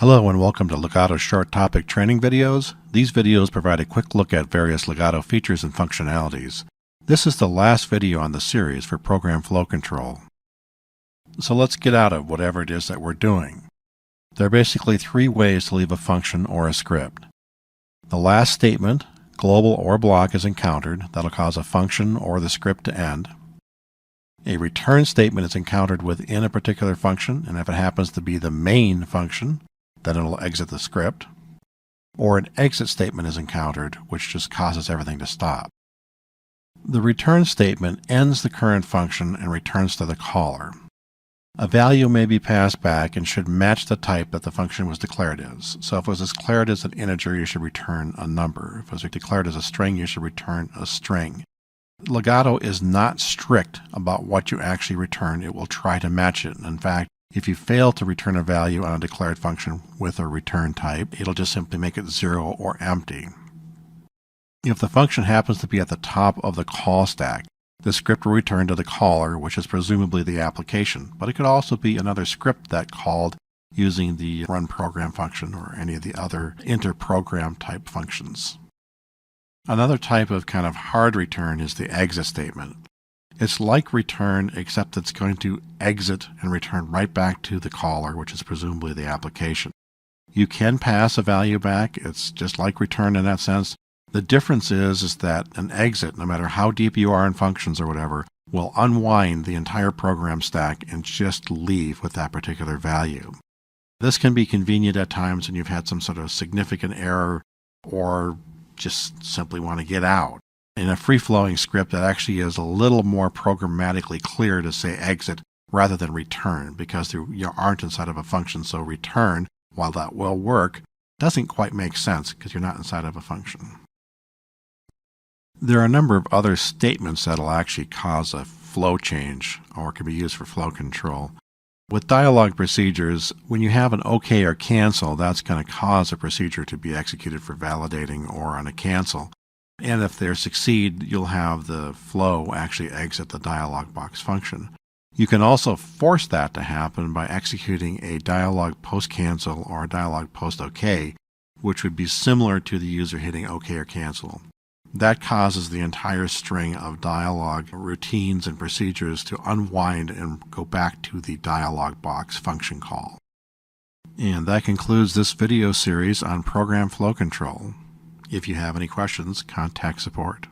Hello and welcome to Legato's short topic training videos. These videos provide a quick look at various Legato features and functionalities. This is the last video on the series for program flow control. So let's get out of whatever it is that we're doing. There are basically three ways to leave a function or a script. The last statement, global or block, is encountered. That'll cause a function or the script to end. A return statement is encountered within a particular function, and if it happens to be the main function, then it'll exit the script. Or an exit statement is encountered, which just causes everything to stop. The return statement ends the current function and returns to the caller. A value may be passed back and should match the type that the function was declared as. So if it was declared as an integer, you should return a number. If it was declared as a string, you should return a string. Legato is not strict about what you actually return. It will try to match it. In fact, if you fail to return a value on a declared function with a return type, it'll just simply make it 0 or empty. If the function happens to be at the top of the call stack, the script will return to the caller, which is presumably the application, but it could also be another script that called using the run program function or any of the other inter-program type functions. Another type of kind of hard return is the exit statement. It's like return, except it's going to exit and return right back to the caller, which is presumably the application. You can pass a value back. It's just like return in that sense. The difference is that an exit, no matter how deep you are in functions or whatever, will unwind the entire program stack and just leave with that particular value. This can be convenient at times when you've had some sort of significant error or just simply want to get out. In a free-flowing script, that actually is a little more programmatically clear to say exit rather than return, because you aren't inside of a function, so return, while that will work, doesn't quite make sense because you're not inside of a function. There are a number of other statements that will actually cause a flow change or can be used for flow control. With dialog procedures, when you have an OK or cancel, that's going to cause a procedure to be executed for validating or on a cancel. And if they succeed, you'll have the flow actually exit the dialog box function. You can also force that to happen by executing a dialog post-cancel or a dialog post-OK, which would be similar to the user hitting OK or cancel. That causes the entire string of dialog routines and procedures to unwind and go back to the dialog box function call. And that concludes this video series on program flow control. If you have any questions, contact support.